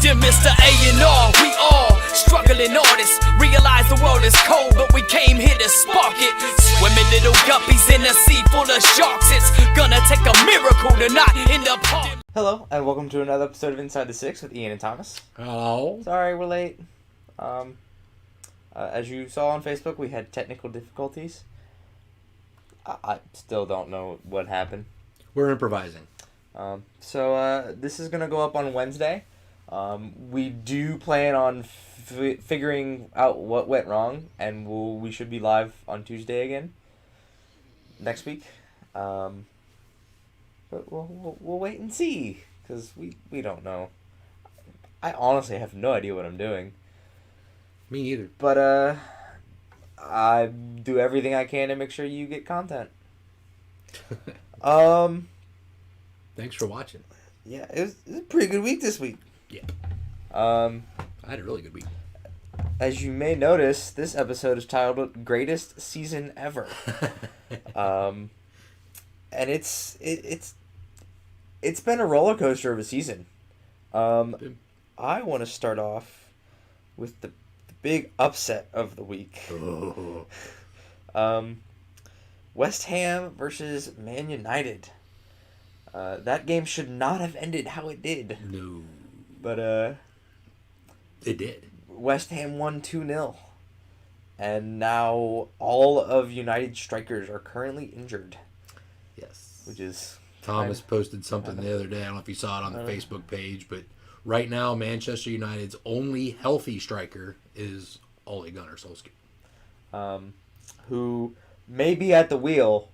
Dear Mr. A&R, we all struggling artists. Realize the world is cold, but we came here to spark it. Swimming little guppies in a sea full of sharks. It's gonna take a miracle to not end up hard. Hello, and welcome to another episode of Inside the Six with Ian and Thomas. Hello. Sorry, we're late. As you saw on Facebook, we had technical difficulties. I still don't know what happened. We're improvising. So this is going to go up on Wednesday. We do plan on figuring out what went wrong, and we should be live on Tuesday again next week. But we'll wait and see, because we don't know. I honestly have no idea what I'm doing. Me either. But I do everything I can to make sure you get content. Thanks for watching. Yeah, it was a pretty good week this week. Yeah. I had a really good week. As you may notice, this episode is titled "Greatest Season Ever," and it's been a roller coaster of a season. I want to start off with the big upset of the week. West Ham versus Man United. That game should not have ended how it did. No. But it did. West Ham won 2-0. And now all of United's strikers are currently injured. Yes. Which is... Thomas posted something the other day. I don't know if you saw it on the Facebook page, but right now Manchester United's only healthy striker is Ole Gunnar Solskjaer. Who may be at the wheel,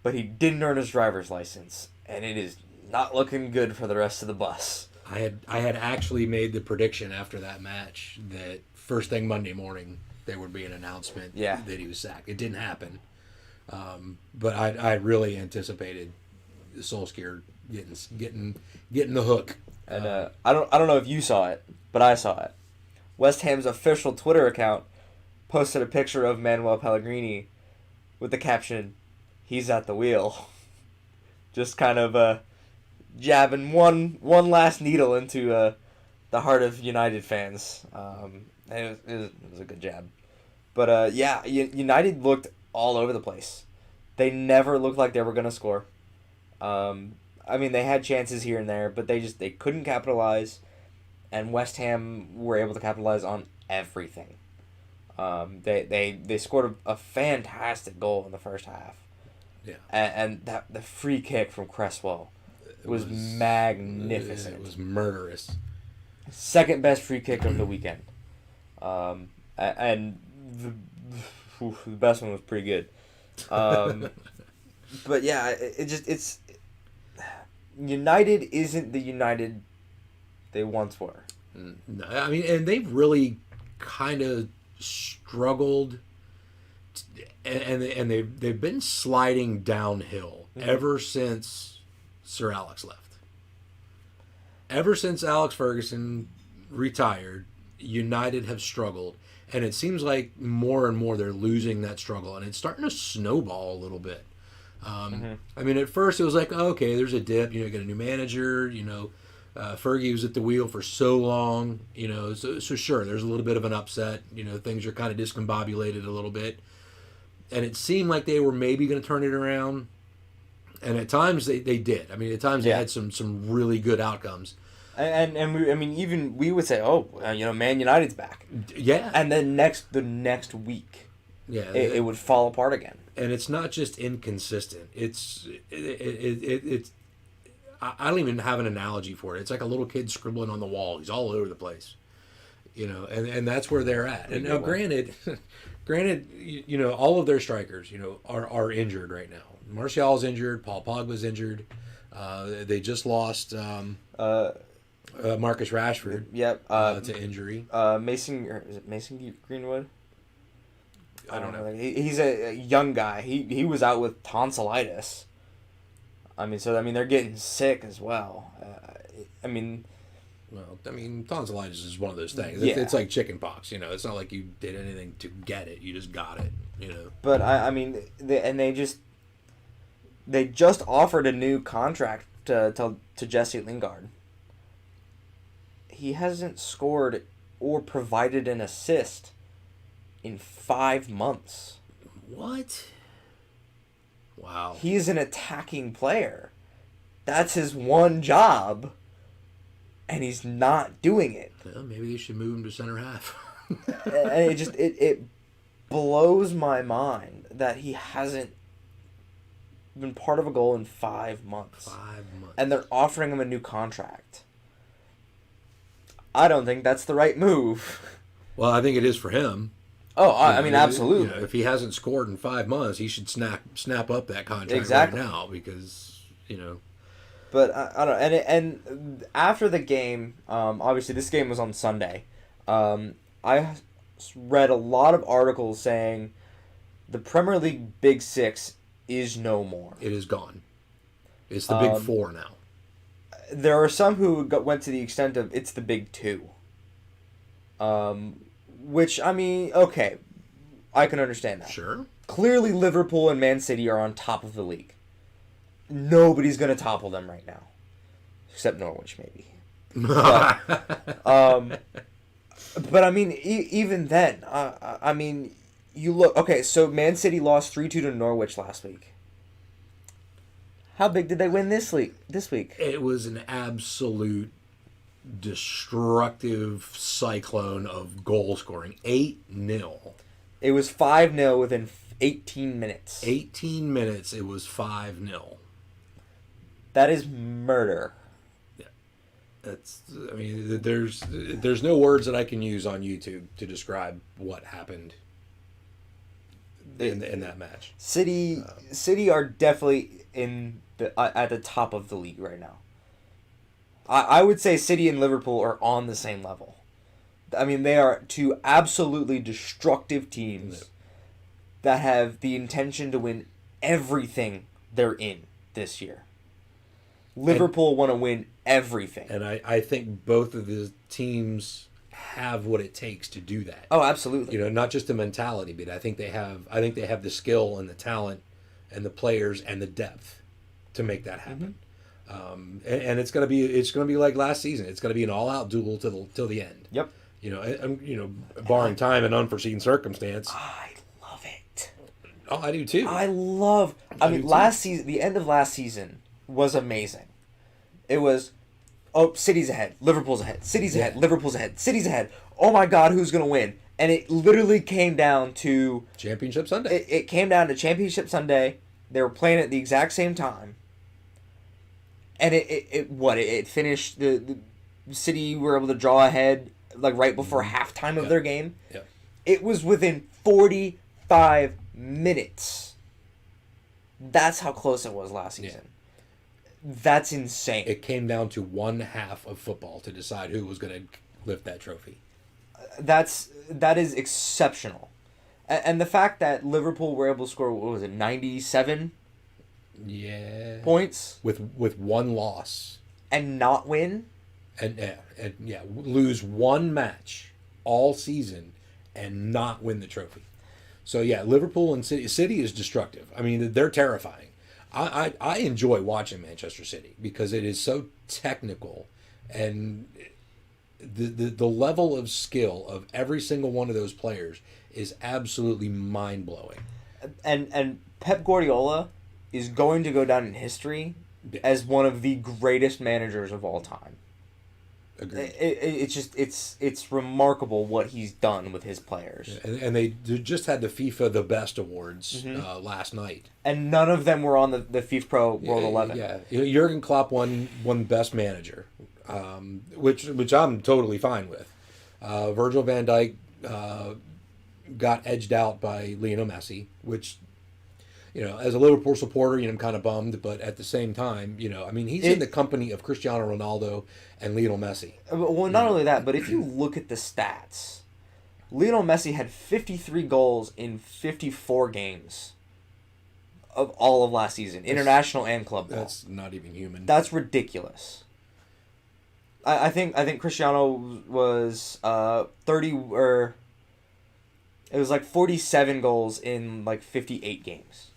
but he didn't earn his driver's license, and it is not looking good for the rest of the bus. I had actually made the prediction after that match that first thing Monday morning there would be an announcement that he was sacked. It didn't happen, but I really anticipated Solskjaer getting the hook. And I don't know if you saw it, but I saw it. West Ham's official Twitter account posted a picture of Manuel Pellegrini with the caption, "He's at the wheel." Just kind of jabbing one last needle into the heart of United fans. It was a good jab. But United looked all over the place. They never looked like they were going to score. I mean, they had chances here and there, but they couldn't capitalize. And West Ham were able to capitalize on everything. They scored a fantastic goal in the first half. Yeah. And the free kick from Cresswell was magnificent. It was murderous. Second best free kick of the weekend. And the best one was pretty good. But yeah, it's United isn't the United they once were. No, I mean, and they've really kind of struggled, and they've been sliding downhill ever since Sir Alex left. Ever since Alex Ferguson retired, United have struggled, and it seems like more and more they're losing that struggle, and it's starting to snowball a little bit. I mean, at first it was like, oh, okay, there's a dip. You get a new manager. Fergie was at the wheel for so long. So sure, there's a little bit of an upset. Things are kind of discombobulated a little bit, and it seemed like they were maybe going to turn it around. And at times they did. I mean, at times they had some really good outcomes. And we would say, Man United's back. Yeah. And then the next week, it would fall apart again. And it's not just inconsistent. It's I don't even have an analogy for it. It's like a little kid scribbling on the wall. He's all over the place. And that's where they're at. And now, granted, all of their strikers, are injured right now. Martial's injured. Paul Pogba's injured. They just lost Marcus Rashford. Yep. To injury. Is it Mason Greenwood? I don't know. He's a young guy. He was out with tonsillitis. They're getting sick as well. Tonsillitis is one of those things. Yeah. It's like chicken pox. It's not like you did anything to get it. You just got it. But they just offered a new contract to Jesse Lingard. he hasn't scored or provided an assist in 5 months. What? Wow. He's an attacking player. That's his one job, and he's not doing it. Well, maybe they should move him to center half. And it blows my mind that he hasn't been part of a goal in 5 months. 5 months. And they're offering him a new contract. I don't think that's the right move. Well, I think it is for him. Oh, I mean, absolutely. You know, if he hasn't scored in 5 months, he should snap up that contract Exactly. right now because, you know. But I don't know. And after the game, obviously this game was on Sunday. I read a lot of articles saying the Premier League Big Six is no more. It is gone. It's the Big Four now. There are some who went to the extent of it's the Big Two. Which, I mean, okay, I can understand that. Sure. Clearly, Liverpool and Man City are on top of the league. Nobody's going to topple them right now. Except Norwich, maybe. But I mean, even then, I mean, you look... Okay, so Man City lost 3-2 to Norwich last week. How big did they win this week? It was an absolute destructive cyclone of goal scoring. 8-0. It was 5-0 within 18 minutes. 18 minutes, it was 5-0. That is murder. That's, I mean, there's no words that I can use on YouTube to describe what happened in that match. City are definitely at the top of the league right now. I would say City and Liverpool are on the same level. I mean, they are two absolutely destructive teams that have the intention to win everything they're in this year. Liverpool want to win everything. And I think both of the teams have what it takes to do that. Oh, absolutely. You know, not just the mentality, but I think they have the skill and the talent and the players and the depth to make that happen. And it's gonna be like last season. It's gonna be an all-out duel till the end. Yep. You know, barring time and unforeseen circumstance. I love it. Oh, I do too. I mean, last season, the end of last season was amazing. It was, City's ahead, Liverpool's ahead, City's ahead, Liverpool's ahead, City's ahead. Oh my God, who's gonna win? And it literally came down to Championship Sunday. It came down to Championship Sunday. They were playing at the exact same time, and it finished. The City were able to draw ahead like right before halftime of their game. Yeah. It was within 45 minutes. That's how close it was last season. Yeah. That's insane. It came down to one half of football to decide who was going to lift that trophy. That is exceptional. And the fact that Liverpool were able to score, what was it, 97 points? With one loss. And not win? And lose one match all season and not win the trophy. So yeah, Liverpool and City is destructive. I mean, they're terrifying. I enjoy watching Manchester City because it is so technical, and the level of skill of every single one of those players is absolutely mind-blowing. And Pep Guardiola is going to go down in history as one of the greatest managers of all time. Agreed. It's remarkable what he's done with his players. And they just had the FIFA The Best Awards last night. And none of them were on the FIFA Pro World 11. Yeah, Jurgen Klopp won Best Manager, which I'm totally fine with. Virgil van Dijk got edged out by Lionel Messi, which, as a Liverpool supporter, I'm kind of bummed, but at the same time, I mean, he's in the company of Cristiano Ronaldo and Lionel Messi. Well, not only that, but if you look at the stats, Lionel Messi had 53 goals in 54 games of all of last season, international and club ball. That's not even human. That's ridiculous. I think Cristiano was 30 or it was like 47 goals in like 58 games.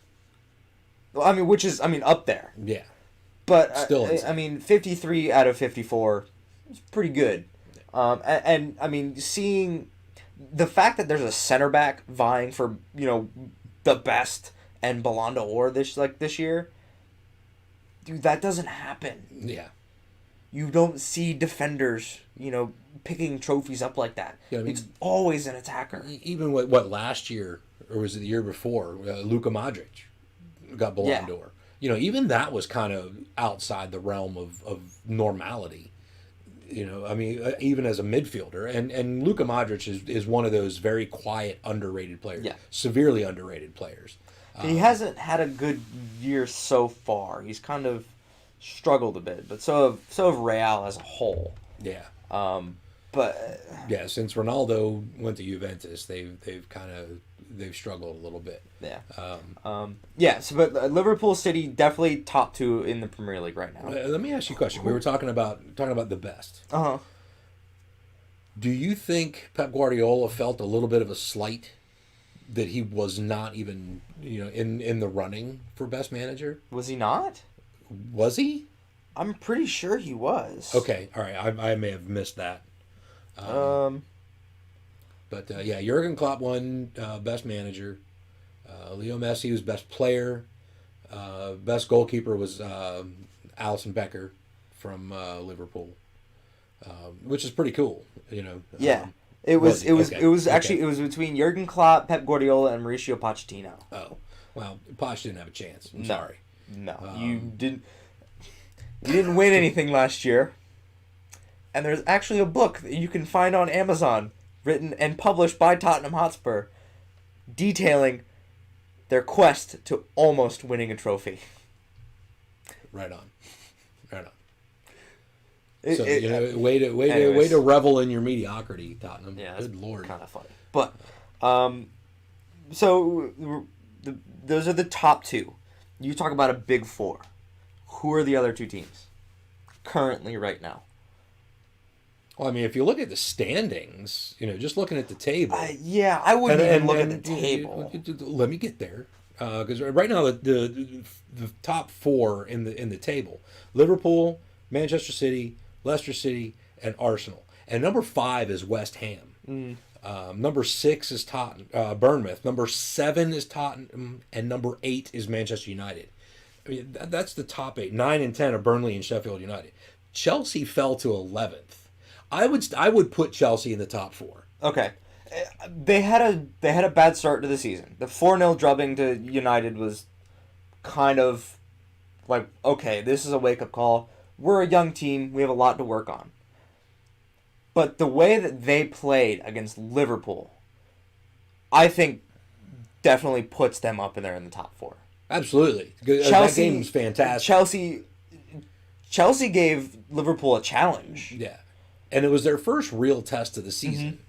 I mean, which is up there. Yeah. But Still 53 out of 54 is pretty good. And I mean, seeing the fact that there's a center back vying for, the best and Ballon d'Or this year, dude, that doesn't happen. Yeah. You don't see defenders, picking trophies up like that. Yeah, I mean, it's always an attacker. Even what last year, or was it the year before, Luka Modric got Ballon d'Or. Even that was kind of outside the realm of normality. I mean, even as a midfielder. And Luka Modric is one of those very quiet, underrated players. Yeah. Severely underrated players. He hasn't had a good year so far. He's kind of struggled a bit, but so have Real as a whole. Yeah. But yeah, since Ronaldo went to Juventus, they've struggled a little bit. Yeah. But Liverpool City definitely top 2 in the Premier League right now. Let me ask you a question. We were talking about the best. Uh-huh. Do you think Pep Guardiola felt a little bit of a slight that he was not even, in the running for best manager? Was he not? Was he? I'm pretty sure he was. Okay, all right. I may have missed that. But yeah, Jurgen Klopp won best manager. Leo Messi was best player. Best goalkeeper was Alisson Becker from Liverpool, which is pretty cool. Yeah. It was between Jurgen Klopp, Pep Guardiola, and Mauricio Pochettino. Oh, well, Poch didn't have a chance. I'm sorry. No, you didn't win anything last year. And there's actually a book that you can find on Amazon, written and published by Tottenham Hotspur, detailing their quest to almost winning a trophy. Right on. Anyways. Way to revel in your mediocrity, Tottenham. Yeah, good lord. Kind of funny. But those are the top 2. You talk about a big 4. Who are the other 2 teams currently right now? Well, I mean, if you look at the standings, just looking at the table. I wouldn't even look at the table. Let me get there, because right now the top 4 in the table: Liverpool, Manchester City, Leicester City, and Arsenal. And number 5 is West Ham. Number 6 is Bournemouth. Number 7 is Tottenham, and number 8 is Manchester United. I mean, that's the top 8. 9 and 10 are Burnley and Sheffield United. Chelsea fell to 11th. I would put Chelsea in the top 4. Okay, they had a bad start to the season. The 4-0 drubbing to United was kind of like, okay, this is a wake up call. We're a young team. We have a lot to work on. But the way that they played against Liverpool, I think, definitely puts them up in there in the top 4. Absolutely, that game was fantastic. Chelsea gave Liverpool a challenge. Yeah. And it was their first real test of the season.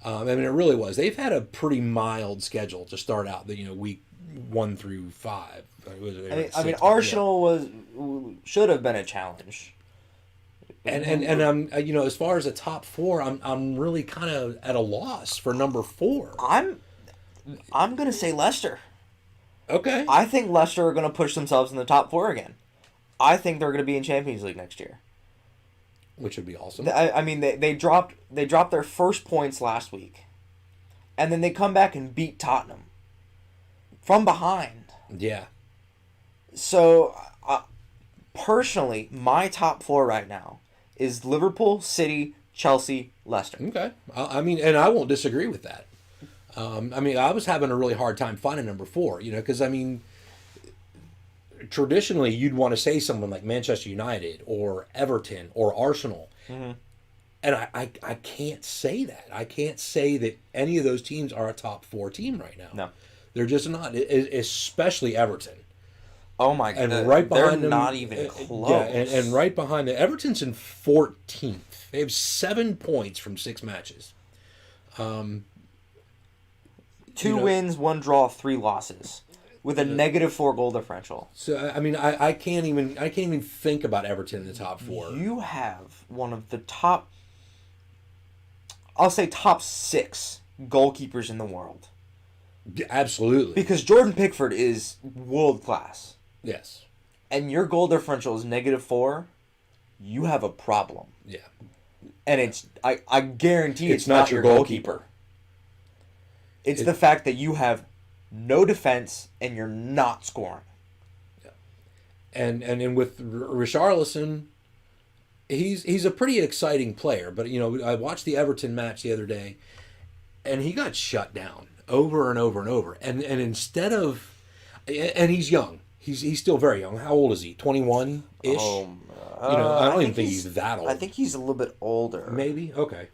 I mean, it really was. They've had a pretty mild schedule to start out. Week 1 through 5. I mean, Arsenal should have been a challenge. And I'm as far as the top 4, I'm really kind of at a loss for number 4. I'm gonna say Leicester. Okay. I think Leicester are gonna push themselves in the top 4 again. I think they're gonna be in Champions League next year. Which would be awesome. I mean, they dropped their first points last week, and then they come back and beat Tottenham from behind. Yeah. So, personally, my top 4 right now is Liverpool, City, Chelsea, Leicester. Okay. I mean, and I won't disagree with that. I mean, I was having a really hard time finding number 4, because, I mean, traditionally you'd want to say someone like Manchester United or Everton or Arsenal. Mm-hmm. And I can't say that. I can't say that any of those teams are a top 4 team right now. No. They're just not, especially Everton. Oh my god! And right behind they're them, not even close. Yeah, and right behind them, Everton's in 14th. They have 7 points from 6 matches. 2 wins, 1 draw, 3 losses, with a negative 4 goal differential. So I mean, I can't even think about Everton in the top 4. You have one of the top, I'll say top 6 goalkeepers in the world. Absolutely. Because Jordan Pickford is world class. Yes. And your goal differential is negative 4, you have a problem. Yeah. And I guarantee It's not your goalkeeper. It's the fact that you have no defense and you're not scoring. And with Richarlison, he's a pretty exciting player. But I watched the Everton match the other day, and he got shut down over and over and over. And instead of, and he's young. He's still very young. How old is he? 21 ish. I don't even think he's that old. I think he's a little bit older. Maybe. Okay.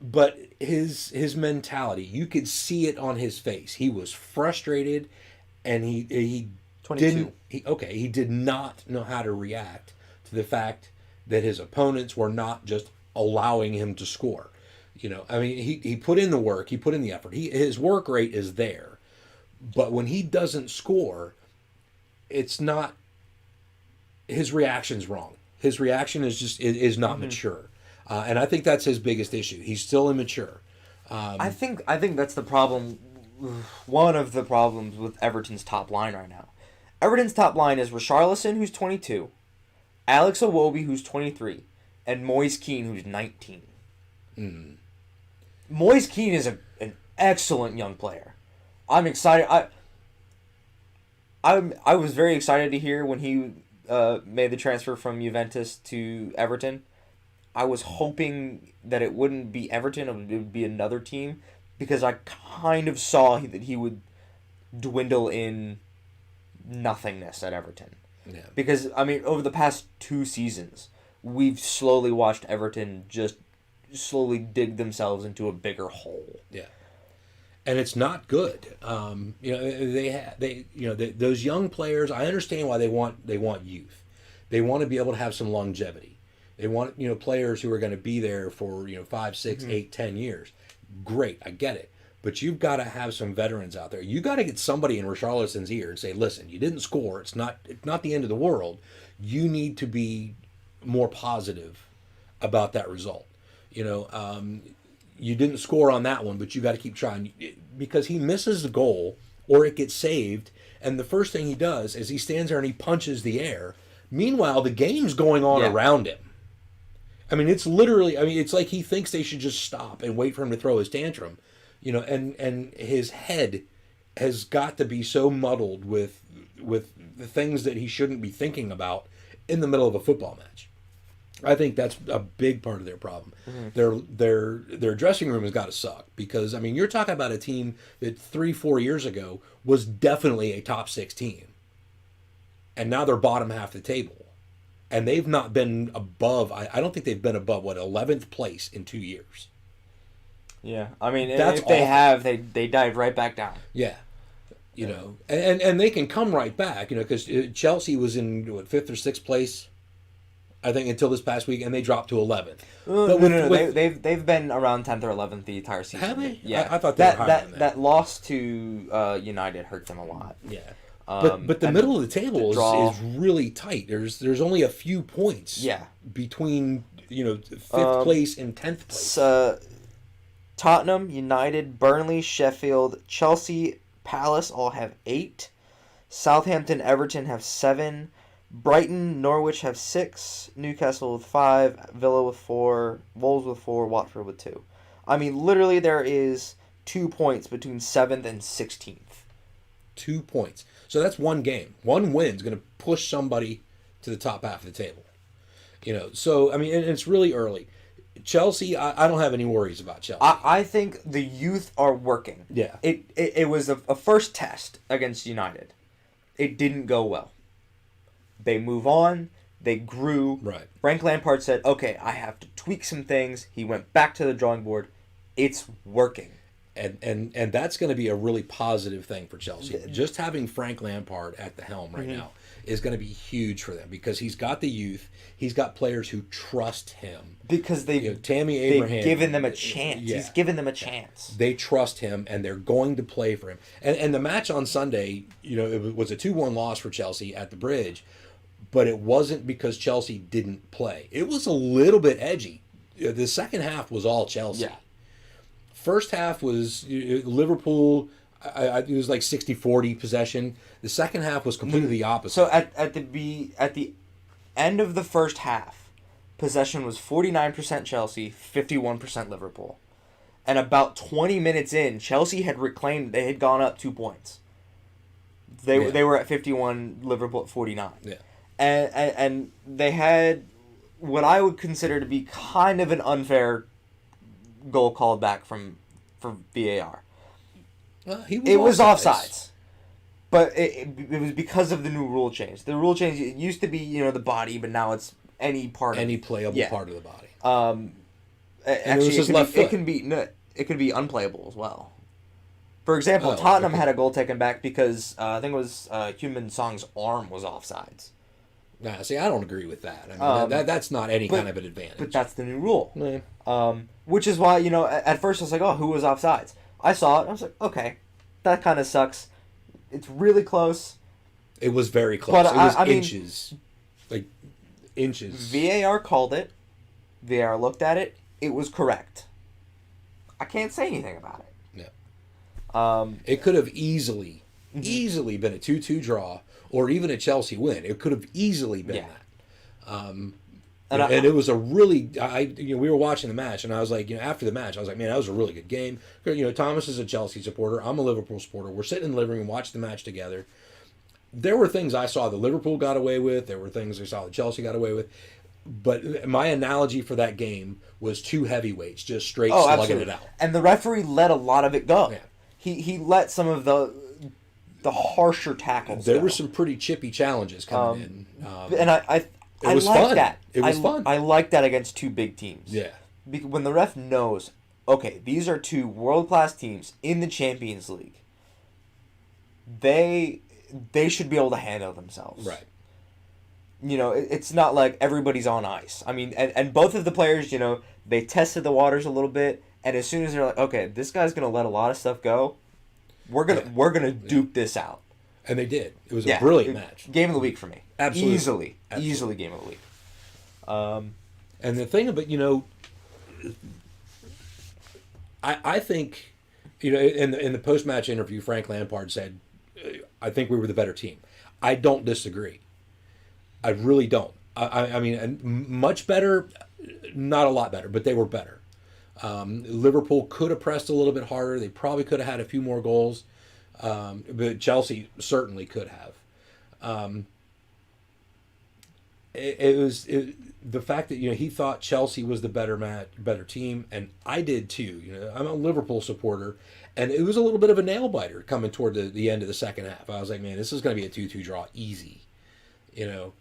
But his mentality, you could see it on his face. He was frustrated, and he 22. He did not know how to react to the fact that his opponents were not just allowing him to score. He put in the work, he put in the effort. His work rate is there. But when he doesn't score, it's not, his reaction's wrong. His reaction is not mature. And I think that's his biggest issue. He's still immature. I think that's the problem. One of the problems with Everton's top line right now. Everton's top line is Richarlison, who's 22, Alex Iwobi, who's 23, and Moise Kean, who's 19. Moise Kean is an excellent young player. I'm excited. I was very excited to hear when he made the transfer from Juventus to Everton. I was hoping that it wouldn't be Everton, it would be another team, because I kind of saw that he would dwindle in nothingness at Everton. Yeah. Because, over the past 2 seasons, we've slowly watched Everton just slowly dig themselves into a bigger hole. Yeah. And it's not good. Those young players, I understand why they want youth. They want to be able to have some longevity. They want, players who are going to be there for, 5, 6, 8, 10 years. Great, I get it. But you've got to have some veterans out there. You got to get somebody in Richarlison's ear and say, listen, you didn't score. It's not the end of the world. You need to be more positive about that result. You didn't score on that one, but you got to keep trying, because he misses the goal or it gets saved. And the first thing he does is he stands there and he punches the air. Meanwhile, the game's going on around him. It's literally, it's like he thinks they should just stop and wait for him to throw his tantrum, and his head has got to be so muddled with the things that he shouldn't be thinking about in the middle of a football match. I think that's a big part of their problem. Their dressing room has got to suck, because you're talking about a team that 3-4 years ago was definitely a top 6 team, and now they're bottom half the table. And they've not been above, I don't think they've been above, 11th place in 2 years. Yeah, if they have, they dive right back down. Yeah. And they can come right back, because Chelsea was in, 5th or 6th place, I think, until this past week, and they dropped to 11th. No. They've been around 10th or 11th the entire season. Have they? Yeah. I thought they were higher than that. That loss to United hurt them a lot. Yeah. But the middle of the table is really tight. There's only a few points between 5th place and 10th place. Tottenham, United, Burnley, Sheffield, Chelsea, Palace all have 8. Southampton, Everton have 7. Brighton, Norwich have 6. Newcastle with 5. Villa with 4. Wolves with 4. Watford with 2. Literally there is 2 points between 7th and 16th. 2 points. So that's one game. One win's going to push somebody to the top half of the table. So, and it's really early. Chelsea, I don't have any worries about Chelsea. I think the youth are working. Yeah. It was a first test against United. It didn't go well. They move on. They grew. Right. Frank Lampard said, okay, I have to tweak some things. He went back to the drawing board. It's working. And that's going to be a really positive thing for Chelsea. Just having Frank Lampard at the helm right now is going to be huge for them, because he's got the youth. He's got players who trust him. Because Tammy Abraham, they've given them a chance. Yeah. He's given them a chance. They trust him, and they're going to play for him. And the match on Sunday, it was a 2-1 loss for Chelsea at the Bridge, but it wasn't because Chelsea didn't play. It was a little bit edgy. The second half was all Chelsea. Yeah. First half was Liverpool. It was like 60-40 possession. The second half was completely the opposite. So at the end of the first half, possession was 49% Chelsea, 51% Liverpool. And about 20 minutes in, Chelsea had reclaimed, they had gone up 2 points. They were at 51, Liverpool at 49. Yeah. And they had what I would consider to be kind of an unfair goal called back for VAR. It was offsides. But it was because of the new rule change. The rule change, it used to be, the body, but now it's any part Any of playable part of the body. Actually, it was his left foot. It can be unplayable as well. For example, Tottenham had a goal taken back because I think it was Heung-min Son's arm was offsides. Nah, see, I don't agree with that. I mean, that's not any kind of an advantage. But that's the new rule. Yeah. Which is why, at first I was like, oh, who was offsides? I saw it. I was like, okay, that kind of sucks. It's really close. It was very close. But it was I mean, inches. Like, inches. VAR called it. VAR looked at it. It was correct. I can't say anything about it. Yeah. It could have easily been a 2-2 draw or even a Chelsea win. It could have easily been that. And it was a really, we were watching the match, and I was like, after the match, I was like, man, that was a really good game. Thomas is a Chelsea supporter. I'm a Liverpool supporter. We're sitting in the living room watching the match together. There were things I saw that Liverpool got away with. There were things I saw that Chelsea got away with. But my analogy for that game was two heavyweights just straight slugging it out. And the referee let a lot of it go. Yeah. He let some of the harsher tackles There go. were some pretty chippy challenges coming in. And I was like fun. that. It was fun. I like that against two big teams. Yeah. When the ref knows, okay, these are two world-class teams in the Champions League, they should be able to handle themselves. Right. It's not like everybody's on ice. I mean, and both of the players, they tested the waters a little bit, and as soon as they're like, okay, this guy's going to let a lot of stuff go, we're gonna duke this out. And they did. It was a brilliant match. Game of the week for me. Absolutely. Easily game of the week. And the thing about, I think, in the post-match interview, Frank Lampard said, I think we were the better team. I don't disagree. I really don't. I mean, much better, not a lot better, but they were better. Liverpool could have pressed a little bit harder. They probably could have had a few more goals. But Chelsea certainly could have. It was the fact that he thought Chelsea was the better team, and I did too. I'm a Liverpool supporter, and it was a little bit of a nail biter coming toward the end of the second half. I was like, man, this is going to be a 2-2 draw, easy, and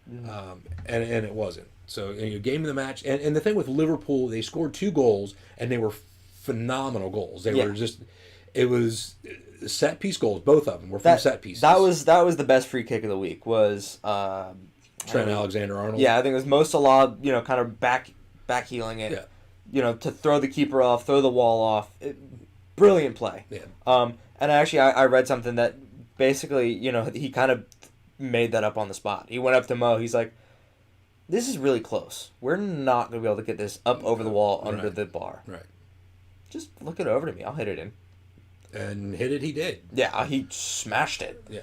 it wasn't. So game of the match, and the thing with Liverpool, they scored 2 goals, and they were phenomenal goals. They were just, it was set piece goals. Both of them were from set pieces. That was the best free kick of the week. Was Trent Alexander-Arnold. Yeah, I think it was Mo Salah, kind of back heeling it. Yeah. To throw the keeper off, throw the wall off. Brilliant play. Yeah. And actually, I read something that basically, he kind of made that up on the spot. He went up to Mo. He's like, "This is really close. We're not going to be able to get this up over the wall under the bar. Right. Just look it over to me. I'll hit it in." And hit it, he did. Yeah, he smashed it. Yeah.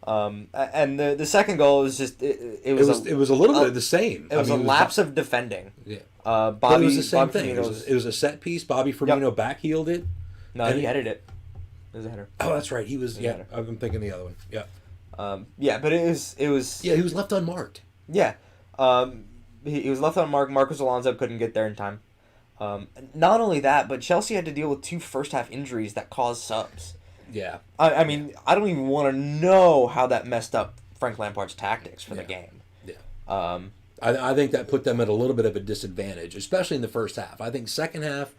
And the second goal was just it was a little bit of the same. It was a lapse of defending. Yeah. Bobby, it was the same Bobby thing. It was a set piece. Bobby Firmino backheeled it. No, he headed it. It was a header. Oh, that's right. He was. Yeah, I'm thinking the other one. Yeah. But it was. Yeah, he was left unmarked. Yeah. He was left unmarked. Marcos Alonso couldn't get there in time. Not only that, but Chelsea had to deal with 2 first-half injuries that caused subs. Yeah. I mean, I don't even want to know how that messed up Frank Lampard's tactics for the game. Yeah. I think that put them at a little bit of a disadvantage, especially in the first half. I think second half,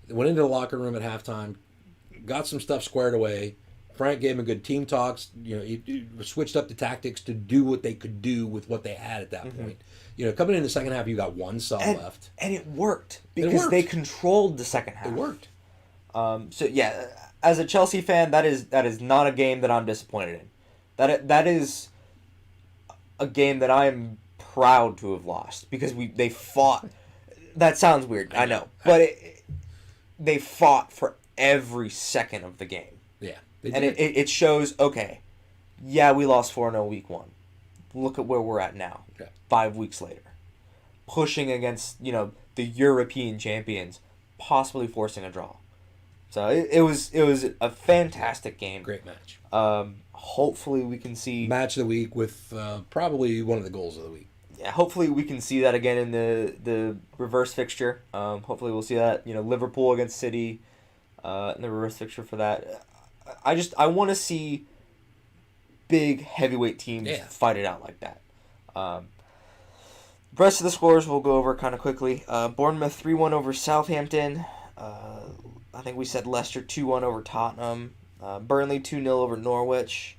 they went into the locker room at halftime, got some stuff squared away. Frank gave them a good team talks. He switched up the tactics to do what they could do with what they had at that point. Coming in the second half, you got 1 sub left. And it worked because they controlled the second half. It worked. So, yeah, as a Chelsea fan, that is not a game that I'm disappointed in. That is a game that I am proud to have lost because they fought. That sounds weird, I know. But they fought for every second of the game. Yeah. And it shows, okay, yeah, we lost 4-0 week 1. Look at where we're at now, 5 weeks later. pushing against, the European champions, possibly forcing a draw. So it was a fantastic game. Great match. Hopefully we can see Match of the week with probably one of the goals of the week. Yeah, hopefully we can see that again in the reverse fixture. Hopefully we'll see that, Liverpool against City in the reverse fixture for that. I want to see big heavyweight teams fight it out like that. The rest of the scores we'll go over kind of quickly. Bournemouth 3-1 over Southampton. I think we said Leicester 2-1 over Tottenham. Burnley 2-0 over Norwich.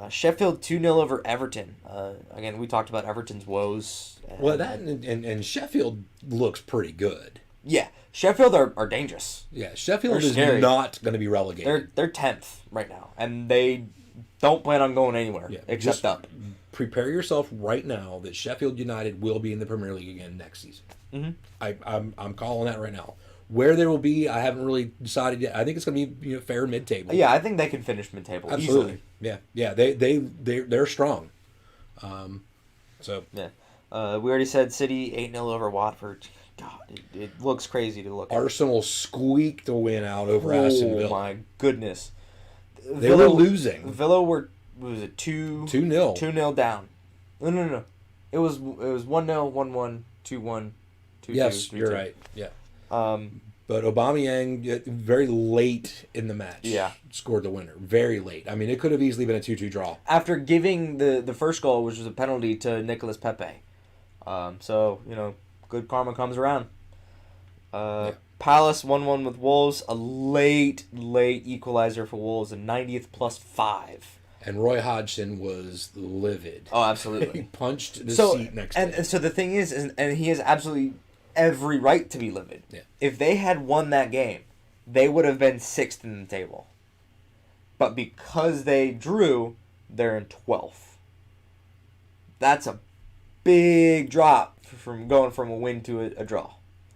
Sheffield 2-0 over Everton. Again, we talked about Everton's woes. Well, that and Sheffield looks pretty good. Yeah, Sheffield are dangerous. Yeah, Sheffield They're is scary. not going to be relegated. They're 10th right now, and they don't plan on going anywhere except just up. Prepare yourself right now that Sheffield United will be in the Premier League again next season. Mm-hmm. I'm calling that right now. Where they will be, I haven't really decided yet. I think it's going to be fair mid-table. Yeah, I think they can finish mid-table Absolutely. easily. Yeah. They're strong. So yeah, we already said City 8-0 over Watford. God, it looks crazy to look at. Arsenal squeaked the win out over Aston Villa. Oh my goodness, They were losing. Villa were, what was it, 2-0 2-0 down. No. It was 1-0, 1-1, 2-1, 2-2. Yes, 3-2. you're right. Yeah. But Aubameyang, very late in the match, scored the winner. Very late. I mean, it could have easily been a 2-2 draw. after giving the first goal, which was a penalty, to Nicolas Pepe. So, good karma comes around. Palace 1-1 with Wolves. A late equalizer for Wolves. A 90th plus 5. And Roy Hodgson was livid. Oh, He absolutely. punched the seat next to him. And so the thing is, and he has absolutely every right to be livid. Yeah. If they had won that game, they would have been 6th in the table. But because they drew, they're in 12th. That's a big drop from going from a win to a draw.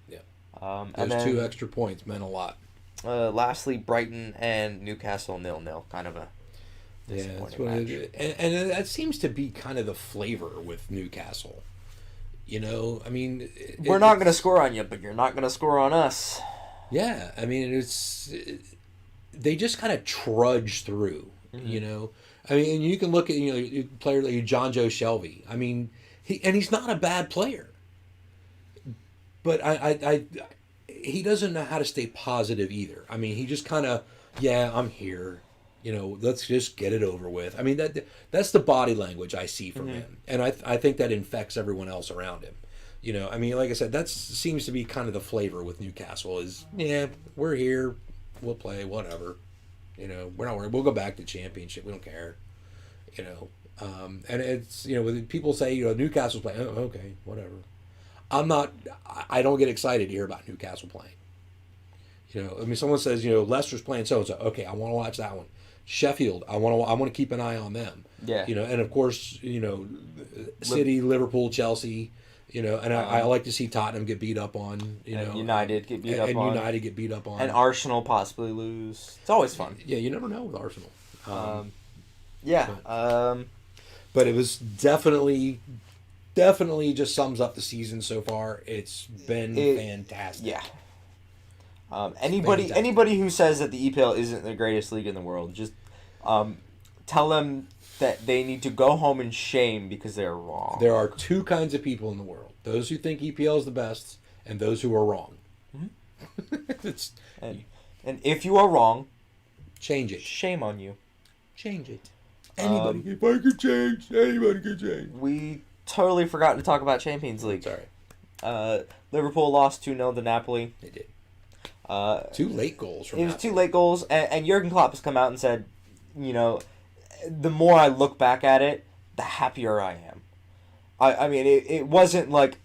Yeah. And Those then, 2 extra points meant a lot. lastly, Brighton and Newcastle 0-0. Kind of a Yeah, that's disappointing what match. and that seems to be kind of the flavor with Newcastle. I mean, We're not going to score on you, but you're not going to score on us. Yeah, I mean, they just kind of trudge through. Mm-hmm. I mean, and you can look at a player like John Joe Shelby. I mean, he's not a bad player, but he doesn't know how to stay positive either. I mean, he just kind of, I'm here. Let's just get it over with. I mean, that's the body language I see from him, and I think that infects everyone else around him. I mean, like I said, that seems to be kind of the flavor with Newcastle is, we're here, we'll play, whatever. We're not worried. We'll go back to championship. We don't care. And it's, when people say, Newcastle's playing, oh, okay, whatever. I don't get excited to hear about Newcastle playing. I mean, someone says, Leicester's playing so-and-so. Okay, I want to watch that one. Sheffield, I want to keep an eye on them. Yeah. And of course, City, Liverpool, Chelsea, and I like to see Tottenham get beat up on, And United get beat up and on. United get beat up on. And Arsenal possibly lose. It's always fun. Yeah, you never know with Arsenal. But it was definitely just sums up the season so far. It's been fantastic. Yeah. Anybody who says that the EPL isn't the greatest league in the world, just tell them that they need to go home in shame because they're wrong. There are 2 kinds of people in the world: those who think EPL is the best, and those who are wrong. Mm-hmm. And if you are wrong, change it. Shame on you. Change it. Anybody can change. Anybody can change. We totally forgot to talk about Champions League. Sorry. Liverpool lost 2-0 to Napoli. They did. 2 late goals from It was Napoli. 2 late goals, and Jurgen Klopp has come out and said, the more I look back at it, the happier I am. I mean, it wasn't like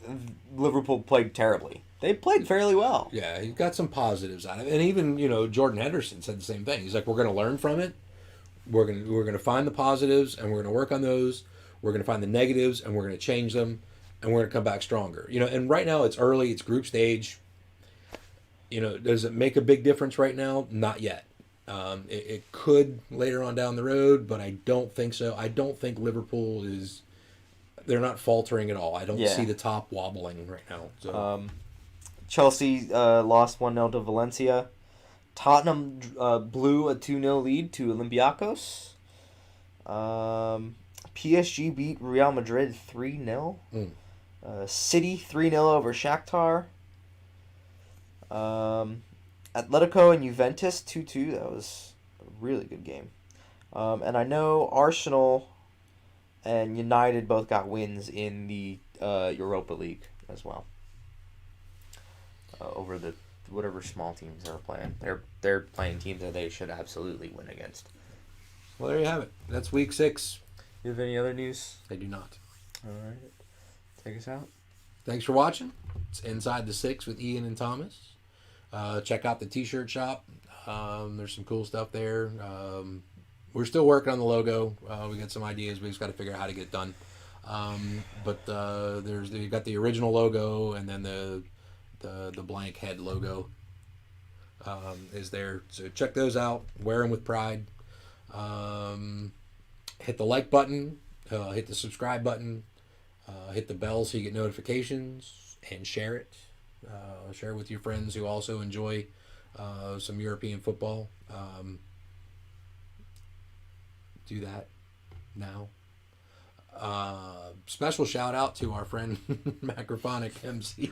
Liverpool played terribly. They played fairly well. Yeah, he got some positives out of it. And even, Jordan Henderson said the same thing. He's like, we're going to learn from it. We're going to find the positives, and we're going to work on those. We're going to find the negatives, and we're going to change them, and we're going to come back stronger. And right now it's early. It's group stage. Does it make a big difference right now? Not yet. It could later on down the road, but I don't think so. I don't think Liverpool is they're not faltering at all. I don't Yeah. see the top wobbling right now. So Chelsea lost 1-0 to Valencia. Tottenham blew a 2-0 lead to Olympiacos. PSG beat Real Madrid 3-0. City 3-0 over Shakhtar. Atletico and Juventus 2-2. That was a really good game. And I know Arsenal and United both got wins in the Europa League as well. Over the whatever small teams they're playing. They're playing teams that they should absolutely win against. well, there you have it. That's week 6. You have any other news? They do not. All right. Take us out. Thanks for watching. It's Inside the Six with Ian and Thomas. Check out the t-shirt shop. There's some cool stuff there. We're still working on the logo. We got some ideas. We just got to figure out how to get it done. But you got the original logo, and then the blank head logo is there. So check those out. Wear them with pride. Hit the like button. Hit the subscribe button. Hit the bell so you get notifications, and share it. Share it with your friends who also enjoy some European football. Do that now. Special shout out to our friend Macrophonic MC.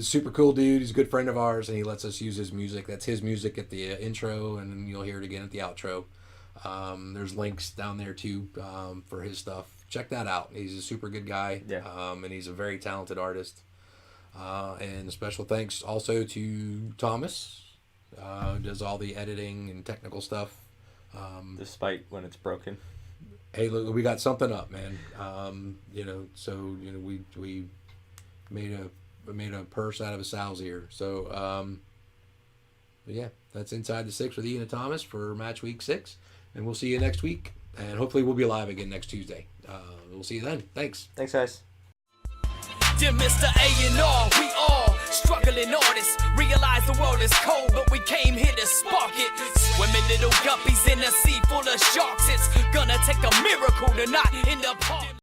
Super cool dude. He's a good friend of ours, and he lets us use his music. That's his music at the intro, and then you'll hear it again at the outro. There's links down there too for his stuff. Check that out. He's a super good guy, and he's a very talented artist. And special thanks also to Thomas, who does all the editing and technical stuff. Despite when it's broken. Hey, look, we got something up, man. We made a purse out of a sow's ear. So, yeah, that's Inside the Six with Ian and Thomas for match week 6. And we'll see you next week. And hopefully we'll be live again next Tuesday. We'll see you then. Thanks. Thanks, guys. Dear Mr. A&R, we all struggling artists. Realize the world is cold, but we came here to spark it. Swimming little guppies in a sea full of sharks. It's gonna take a miracle to not end up hard.